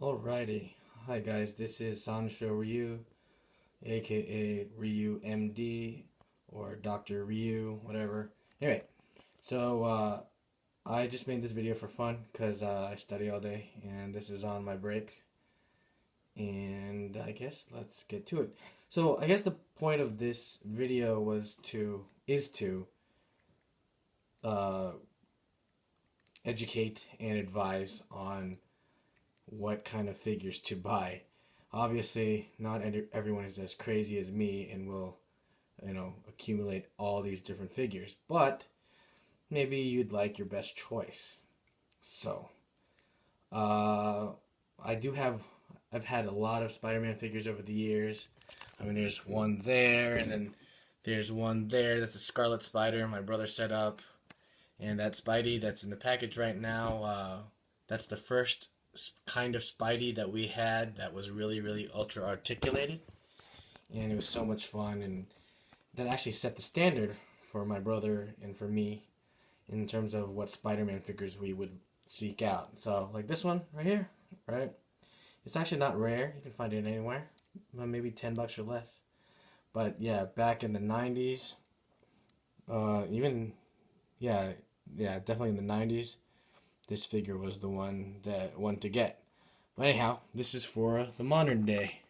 Alrighty. Hi guys, this is Sansho Ryu, aka Ryu MD or Dr. Ryu, whatever. Anyway, so I just made this video for fun because I study all day and this is on my break. And I guess let's get to it. So I guess the point of this video is to uh, educate and advise on what kind of figures to buy. Obviously, not everyone is as crazy as me and will, accumulate all these different figures, but maybe you'd like your best choice. So, I do have, I've had a lot of Spider-Man figures over the years. I mean, there's one there, and then there's one there. That's a Scarlet Spider my brother set up. And that Spidey that's in the package right now, that's the first kind of Spidey that we had that was really, really ultra articulated. And it was so much fun. And that actually set the standard for my brother and for me in terms of what Spider-Man figures we would seek out. So, like this one right here, right? It's actually not rare. You can find it anywhere. Maybe $10 or less. But yeah, back in the 90s, definitely in the 90s, this figure was the one to get. But anyhow, this is for the modern day.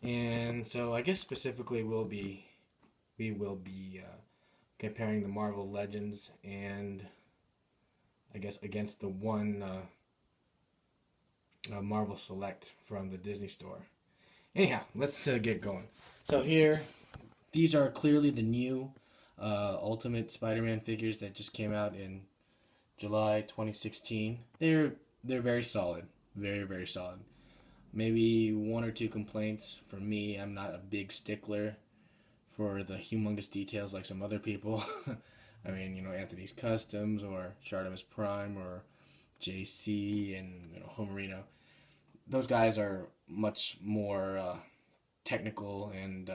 And so I guess specifically we will be comparing the Marvel Legends and I guess against the one Marvel Select from the Disney Store. Anyhow, let's get going. So here, these are clearly the new Ultimate Spider-Man figures that just came out in July 2016. They're very solid, very, very solid. Maybe one or two complaints from me. I'm not a big stickler for the humongous details like some other people. I mean, Anthony's Customs or Shartimus Prime or JC and Homerino. Those guys are much more technical and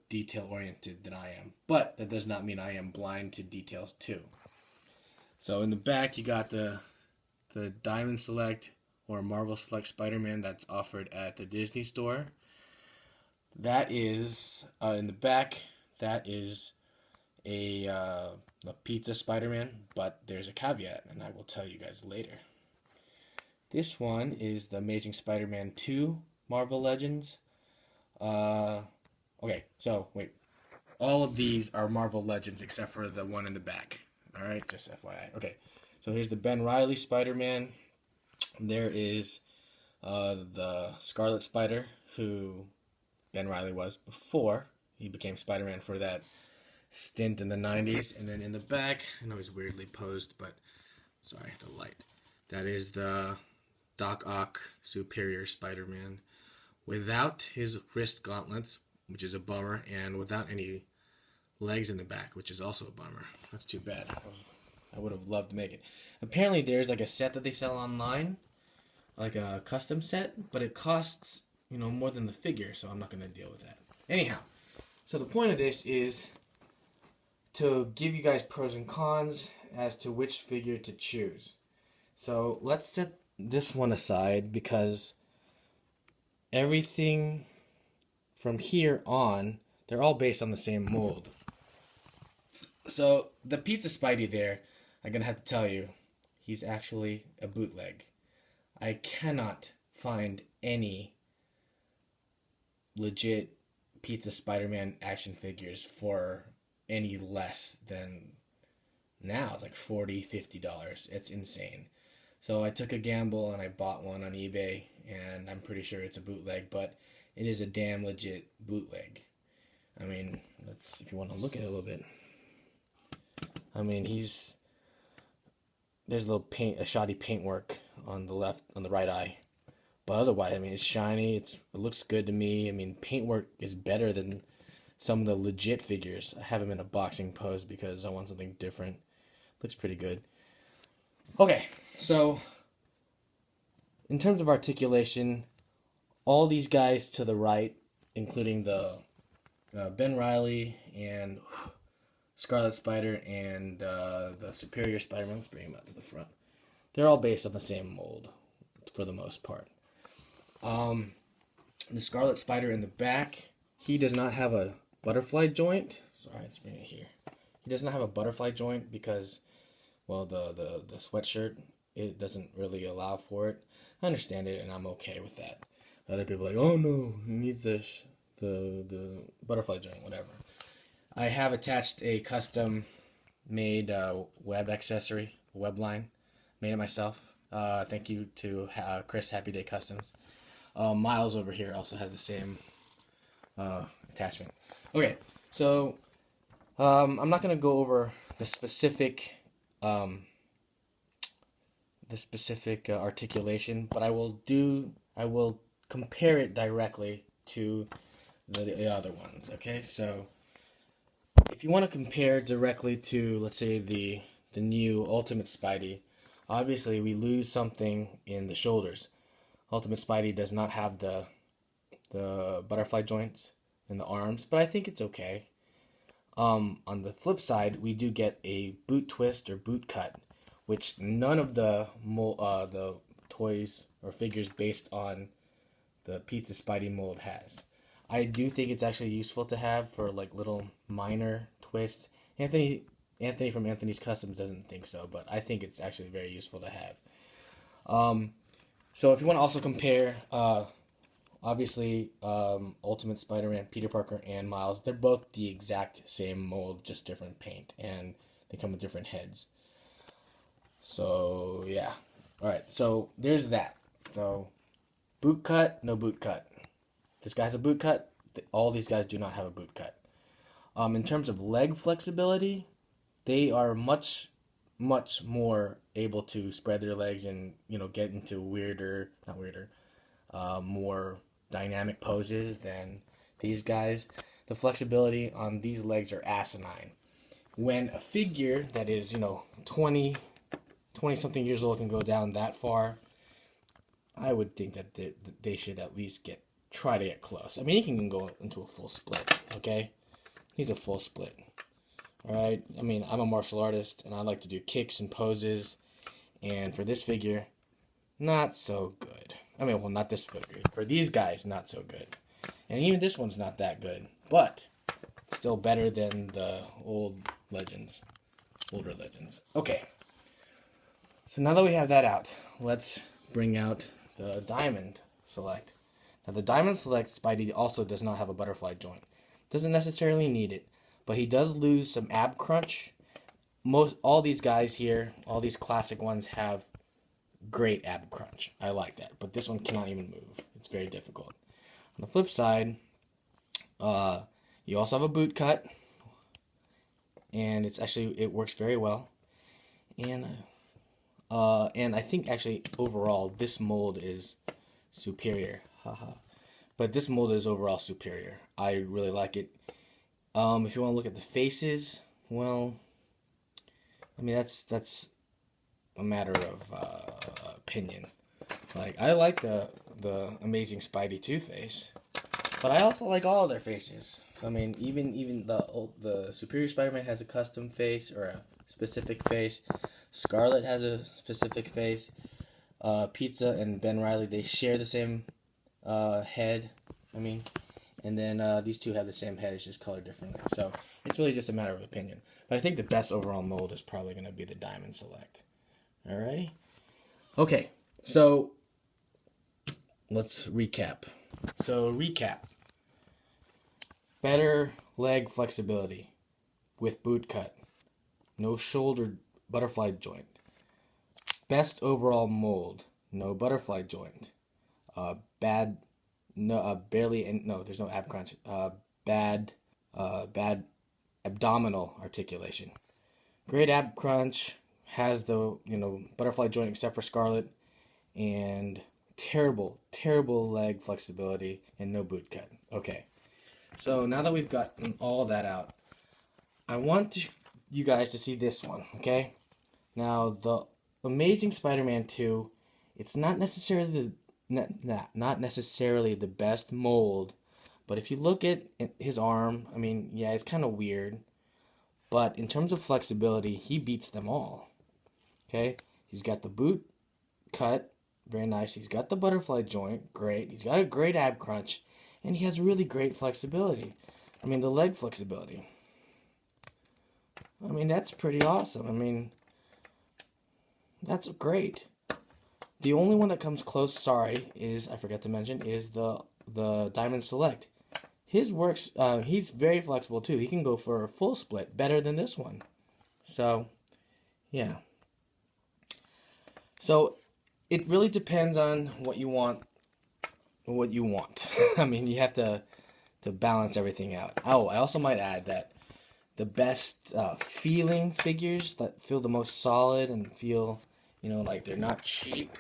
detail oriented than I am. But that does not mean I am blind to details too. So in the back you got the Diamond Select or Marvel Select Spider-Man that's offered at the Disney Store. That is in the back. That is a pizza Spider-Man, but there's a caveat, and I will tell you guys later. This one is the Amazing Spider-Man 2 Marvel Legends. Okay, so wait. All of these are Marvel Legends except for the one in the back. Alright, just FYI. Okay, so here's the Ben Reilly Spider-Man. There is the Scarlet Spider, who Ben Reilly was before he became Spider-Man for that stint in the 90s. And then in the back, I know he's weirdly posed, but sorry, the light. That is the Doc Ock Superior Spider-Man without his wrist gauntlets, which is a bummer, and without any legs in the back, which is also a bummer. That's too bad. I would have loved to make it. Apparently there's like a set that they sell online, like a custom set, but it costs, more than the figure, so I'm not going to deal with that. Anyhow, so the point of this is to give you guys pros and cons as to which figure to choose. So let's set this one aside because everything from here on, they're all based on the same mold. So the Pizza Spidey there, I'm going to have to tell you, he's actually a bootleg. I cannot find any legit Pizza Spider-Man action figures for any less than now. It's like $40, $50. It's insane. So I took a gamble and I bought one on eBay, and I'm pretty sure it's a bootleg, but it is a damn legit bootleg. I mean, if you want to look at it a little bit. I mean, there's a shoddy paintwork on the right eye. But otherwise, I mean, it's shiny, it looks good to me. I mean, paintwork is better than some of the legit figures. I have them in a boxing pose because I want something different. Looks pretty good. Okay, so in terms of articulation, all these guys to the right, including the Ben Reilly and Scarlet Spider and the Superior Spider-Man, let's bring him out to the front. They're all based on the same mold for the most part. The Scarlet Spider in the back, he does not have a butterfly joint. Sorry, let's bring it here. He does not have a butterfly joint because, well, the sweatshirt, it doesn't really allow for it. I understand it, and I'm okay with that. Other people are like, oh no, he needs the butterfly joint, whatever. I have attached a custom made web accessory, web line, made it myself. Thank you to Chris Happy Day Customs. Miles over here also has the same attachment. Okay, so I'm not gonna go over the specific articulation, but I will compare it directly to the other ones. Okay, so if you want to compare directly to, let's say, the new Ultimate Spidey, obviously we lose something in the shoulders. Ultimate Spidey does not have the butterfly joints in the arms, but I think it's okay. On the flip side, we do get a boot twist or boot cut, which none of the toys or figures based on the Pizza Spidey mold has. I do think it's actually useful to have for like little minor twists. Anthony from Anthony's Customs doesn't think so, but I think it's actually very useful to have. So if you want to also compare, obviously, Ultimate Spider-Man, Peter Parker, and Miles, they're both the exact same mold, just different paint, and they come with different heads. So yeah, all right. So there's that. So boot cut, no boot cut. This guy has a boot cut. All these guys do not have a boot cut. In terms of leg flexibility, they are much more able to spread their legs and get into more dynamic poses than these guys. The flexibility on these legs are asinine. When a figure that is 20 something years old can go down that far, I would think that they should at least try to get close. I mean, he can go into a full split, okay? He's a full split. Alright? I mean, I'm a martial artist, and I like to do kicks and poses, and for this figure, not so good. I mean, well, not this figure. For these guys, not so good. And even this one's not that good, but still better than the older legends. Okay. So now that we have that out, let's bring out the Diamond Select. Now, the Diamond Select Spidey also does not have a butterfly joint. Doesn't necessarily need it, but he does lose some ab crunch. All these guys here, all these classic ones have great ab crunch. I like that, but this one cannot even move. It's very difficult. On the flip side, you also have a boot cut, and it works very well. And I think actually overall this mold is superior. But this mold is overall superior. I really like it. If you want to look at the faces, well, I mean that's a matter of opinion. Like, I like the Amazing Spidey 2 face, but I also like all of their faces. I mean, even the Superior Spider-Man has a custom face or a specific face. Scarlet has a specific face. Pizza and Ben Reilly, they share the same head. I mean, and then these two have the same head. It's just colored differently. So it's really just a matter of opinion. But I think the best overall mold is probably going to be the Diamond Select. Alrighty. Okay, so let's recap. Better leg flexibility with boot cut. No shoulder butterfly joint. Best overall mold. No butterfly joint. There's no ab crunch. Bad abdominal articulation. Great ab crunch. Has the butterfly joint except for Scarlet, and terrible leg flexibility and no boot cut. Okay, so now that we've gotten all that out, I want you guys to see this one. Okay, now the Amazing Spider-Man 2, it's not necessarily the best mold, but if you look at his arm, I mean, yeah, it's kind of weird, but in terms of flexibility, he beats them all. Okay, he's got the boot cut, very nice. He's got the butterfly joint, great. He's got a great ab crunch, and he has really great flexibility. I mean, the leg flexibility. I mean, that's pretty awesome. I mean, that's great. The only one that comes close, sorry, is, I forgot to mention, is the Diamond Select. His works, he's very flexible too. He can go for a full split, better than this one. So, yeah. So, it really depends on what you want. I mean, you have to balance everything out. Oh, I also might add that the best feeling figures that feel the most solid and feel, you know, like they're not cheap,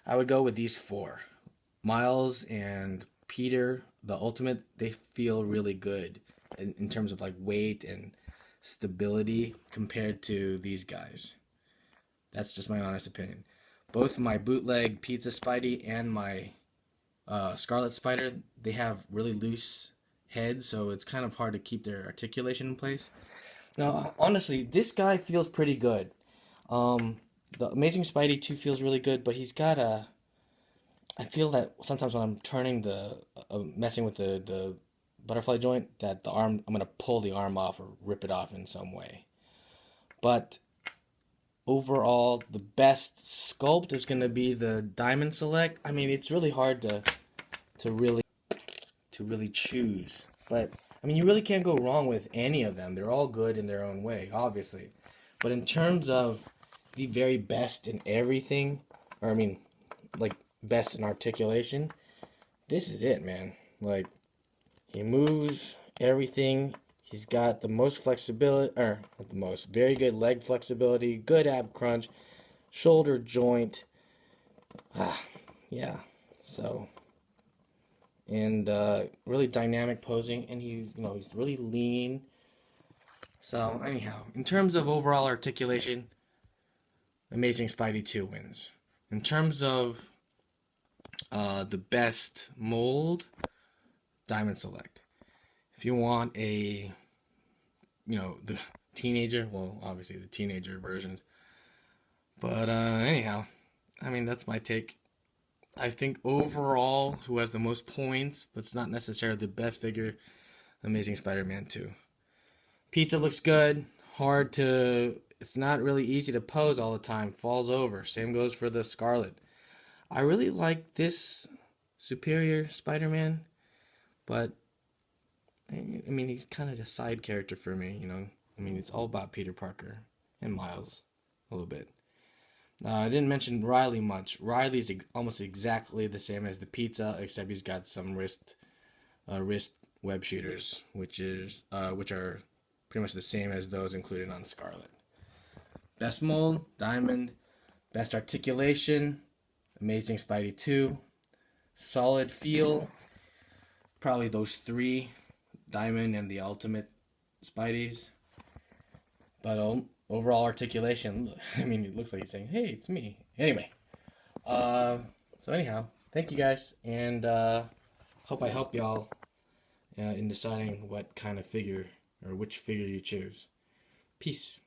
I would go with these four. Miles and Peter, the Ultimate, they feel really good in terms of like weight and stability compared to these guys. That's just my honest opinion. Both my Bootleg Pizza Spidey and my Scarlet Spider, they have really loose heads, so it's kind of hard to keep their articulation in place. Now, honestly, this guy feels pretty good. The Amazing Spidey 2 feels really good, but he's got a... I feel that sometimes when I'm turning messing with the butterfly joint, that the arm, I'm going to pull the arm off or rip it off in some way. But overall, the best sculpt is going to be the Diamond Select. I mean, it's really hard to really choose. But, I mean, you really can't go wrong with any of them. They're all good in their own way, obviously. But in terms of the very best in everything, or I mean, like, best in articulation, this is it, man. Like, he moves everything. He's got the most flexibility, or not the most, very good leg flexibility, good ab crunch, shoulder joint. Yeah. So, and really dynamic posing, and he's really lean. So anyhow, in terms of overall articulation, Amazing Spidey 2 wins. In terms of the best mold, Diamond Select. If you want the teenager, well, obviously the teenager versions. But anyhow, I mean, that's my take. I think overall, who has the most points, but it's not necessarily the best figure, Amazing Spider-Man 2. Pizza looks good. It's not really easy to pose all the time. Falls over. Same goes for the Scarlet. I really like this Superior Spider-Man, but I mean, he's kind of a side character for me, you know. I mean, it's all about Peter Parker and Miles a little bit. I didn't mention Reilly much. Reilly's almost exactly the same as the Pizza, except he's got some wrist web shooters, which are pretty much the same as those included on Scarlet. Best mold, Diamond. Best articulation, Amazing Spidey 2. Solid feel, probably those three, Diamond and the Ultimate Spideys. But overall articulation, I mean, it looks like he's saying, hey, it's me. Anyway, so anyhow, thank you guys, and hope I help y'all in deciding what kind of figure or which figure you choose. Peace.